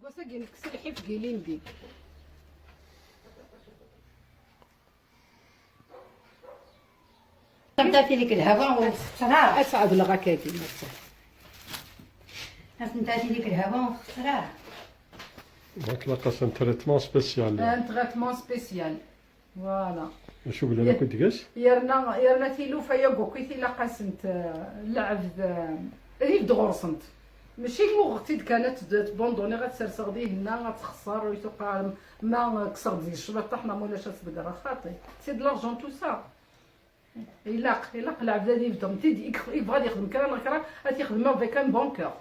سكواسا كينكس الحيف كيلين دي تمتا في ديك الهواء وخسرها. اسعد لغاكاكي مثلا تمتا في ديك الهواء وخسرها. Donc là, c'est un traitement spécial. ان تغاتمون سبيسيال فوالا. شو قلنا لك ديكاش؟ يرنا تيلوفا ياكوكي تيلا قاسنت لعب ريف دغورسنت ماشي وقتي كانت تبوندوني غتسرسغ ديه هنا غتخسر ويتوقع ما كسر ديال الشباط طحنا مولاش تبقى خاطي سي دو لارجون تو سا الا العبد هادي يبدا يبغى يخدم كرا تيخدم افيك ان بونكور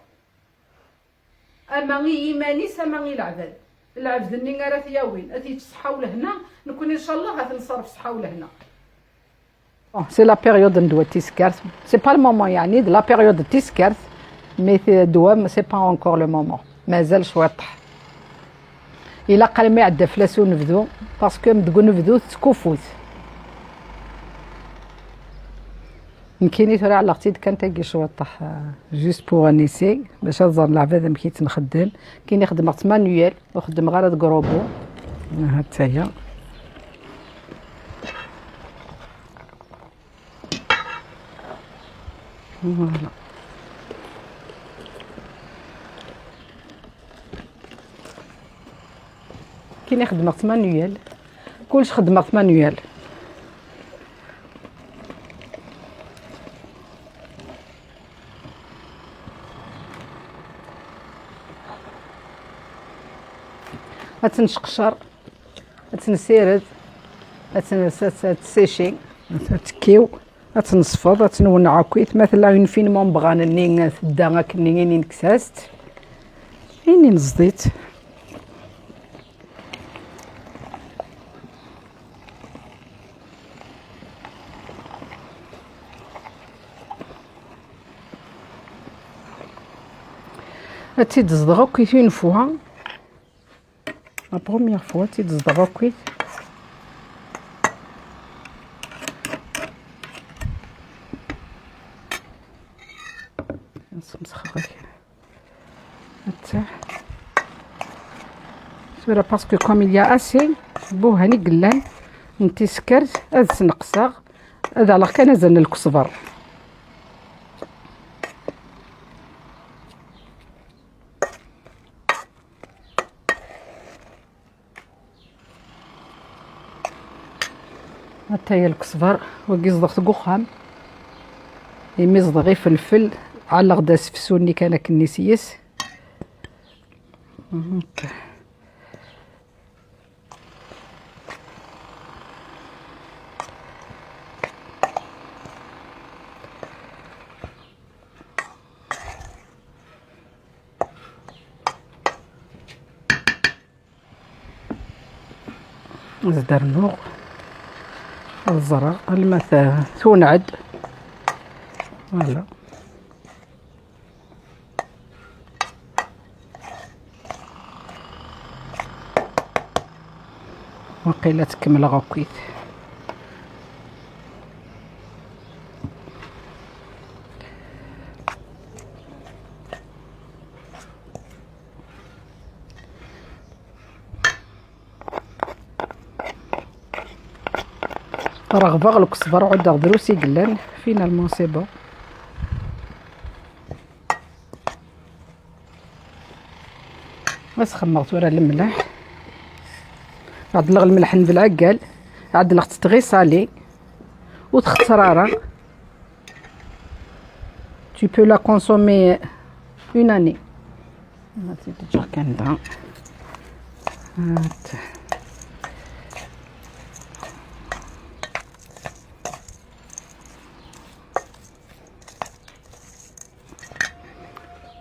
اما غي يمانيس اما غي العبد ني راه ثياوين تيتصحاو لهنا نكون ان شاء الله غتنصرف صحاو لهنا. سي لا بيريود ندوى تيسكارت سي با المومون يعني دو لا بيريود تيسكارت مي دوام سي با اونكور لو مومون مازال شويطح الا قال ما يعدى فلاسو نبدو باسكو تقول نبدو تكوفوت يمكن ترى على اختي كان تاكي شويطح جوست بوغ انيسي باش نزور نلعب هذا مكيت نخدم كاين يخدم مانيوال وخدم غير هاد كروبو ها حتى هي فوالا كاين خدمة مانيوال كلش خدمة مانيوال غتنشقشر غتنسيرد غتسيشي غتكيو غتنصفض غتنونع كويت مثلا اون فينمون بغانني دا كني نكساست اني نزديت تيدزدغ كويت اون فوا لا بروميير فوا تيدزدغ كويت نسخ سورة باسكو كوم إليا أسي بو هاني قلان نتي سكرت هاد سنقصاغ هذا على كان زن الكصبر حتى هي الكصبر وكيصدغ قخام يميصدغ غير فلفل على غدا سفسوني كان كنيسيس زدرنوغ الزرع المثا ثونعد فوالا وقيلة تكمل غوكيت رغبة غلق صبر عود دروسي قلان فينالمون سي بون بس خمرت ورا الملح عاد لغ الملح في العقال عاد لغ تغي صالي وتخترارا tu peux la consommer une année هاتي تجا كندا هات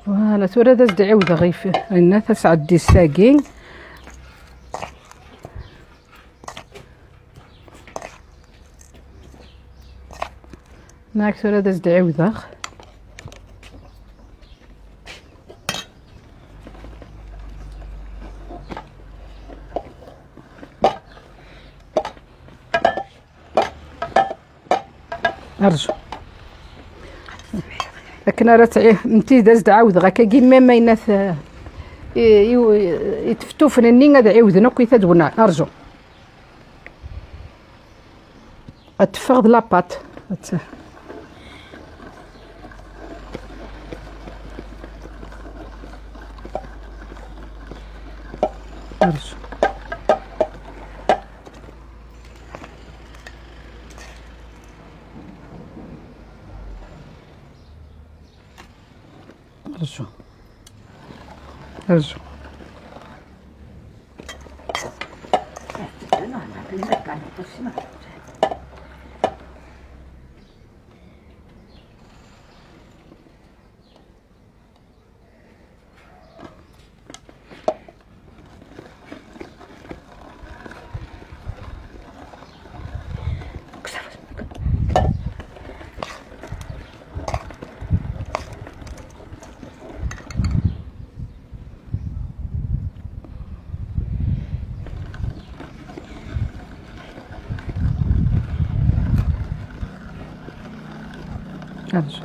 فوالا تورا داز عاود غيف هنا تسعد دي الساقين ناك تورا داز عاود ارجو لكن راه انتي دازت عاود غاكا كيما ما يناث يتفتو فنني غادي عاودنا كي تدونا نرجو اتفرض لاباط نرجو نرجو نرجو نرجو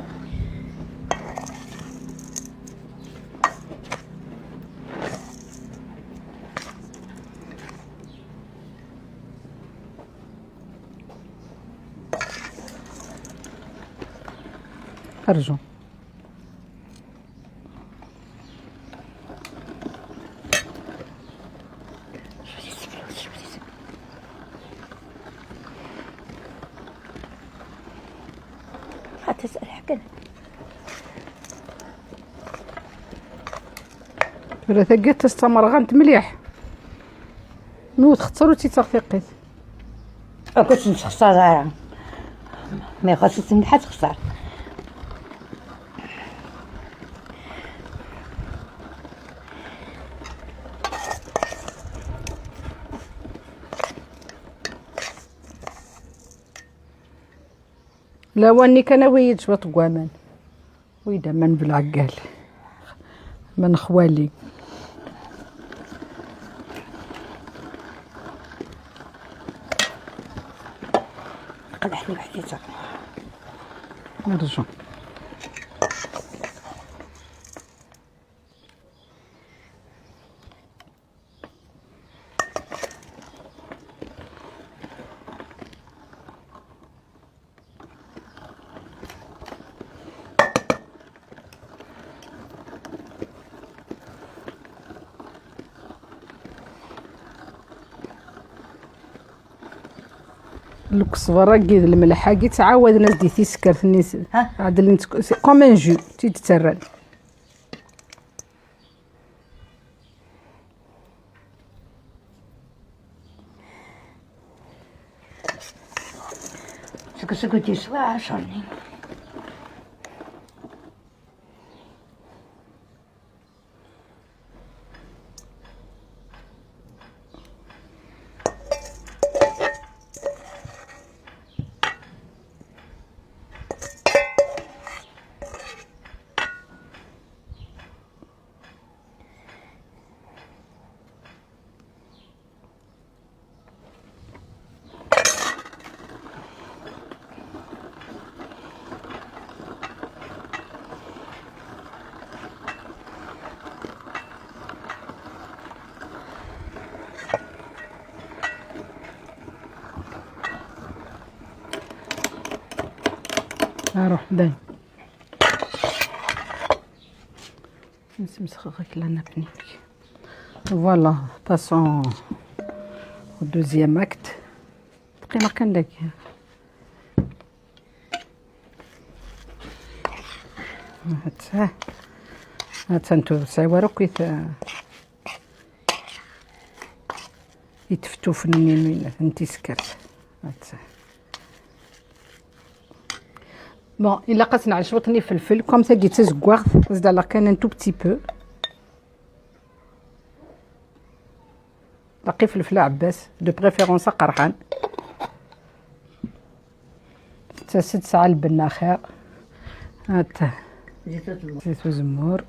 أرجو تسأل حكا ولا ثقيت تستمر غنت مليح نوت خطر وتيتغثقيت كنت نخسر راه ما خاصك مليحة تخسر لا واني كان ويد شويه طقوامان ويدا من بالعقال من خوالي قدحني بحديتها نرجو الكزبره كيد الملحه كي تعاود ناس ديتي سكرتني عاد اللي كوم ان جو تيتسرى سكو تيسوى عشرني اروح باين نسمسخ غير لنا بنيك فوالا باسون au deuxième acte بقينا كان داك هات انتو سايوارو كيت يتفتو فنين وين انتي سكرت هات بون الا قاتنا عشوطني فلفل كوم سا كي تزكواغ زاد لا كان ان تو بتي بو باقي فلفل عباس دو بريفيرونس قرحان حتى 6 ساعه البنه خير هات زيت وزمور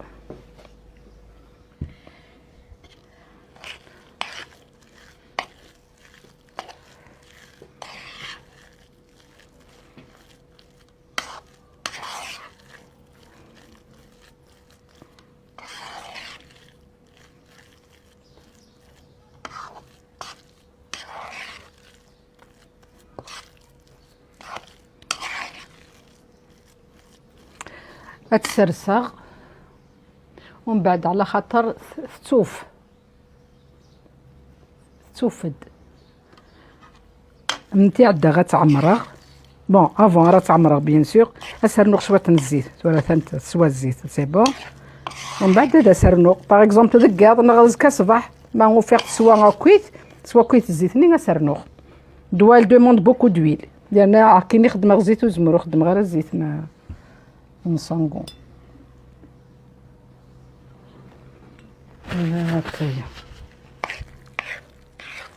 تسرسغ ومن بعد على خاطر توفد من تعدى غتعمرها. بون افون راه تعمرها بيان سور. اسرنوق شويه الزيت ولا تسوى الزيت سي بون. ومن بعد هذا سرنوق باغ اكزومبل دكاط نغرز كصباح ما هو فيق سوا كويت الزيت ني سرنوق. دوال دوموند بوكو دويل لان كي نخدم غير زيت وزمرو خدم غير الزيت ما نصونغون. هاكايا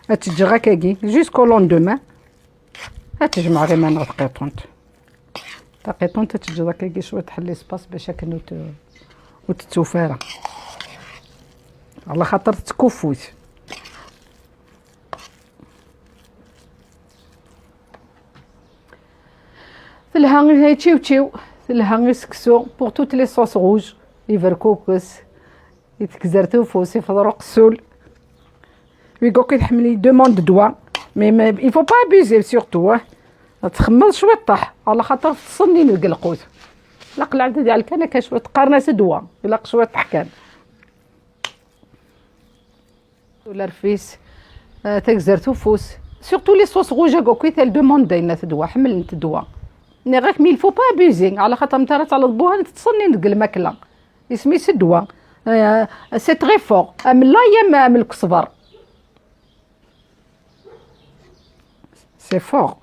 هتجي غاكاكي جوسكو لوندومان. هتجمع غير مانا تقيطونت تجي غاكاكي شويه تحلي سباس باش هكا وتتوفارا على خاطر تكفوت. تلها غير تشيو تلها غير سكسو بوغ توت لي صوص روج يفركوكس يتكزرتو فوسي فضروق السول ويقول كي تحملي دوموند دوا مي يفو با ابيزي سورتو تخمر شويه طاح على خاطر تصني القلقوت لا قلعت ديالك انا كاين شويه قرناس دوا الا شويه طحكان ولا رفيس تكزرتو فوس سورتو لي صوص روجا كوي تال دوموند داينا تدوا حمل انت دوا ني غاك مي يفو با ابيزي على خاطر مترات على ضبوها تصني نقل الماكله اسمي سدوا سي تري فور ام لا يم الكصبر سي فور.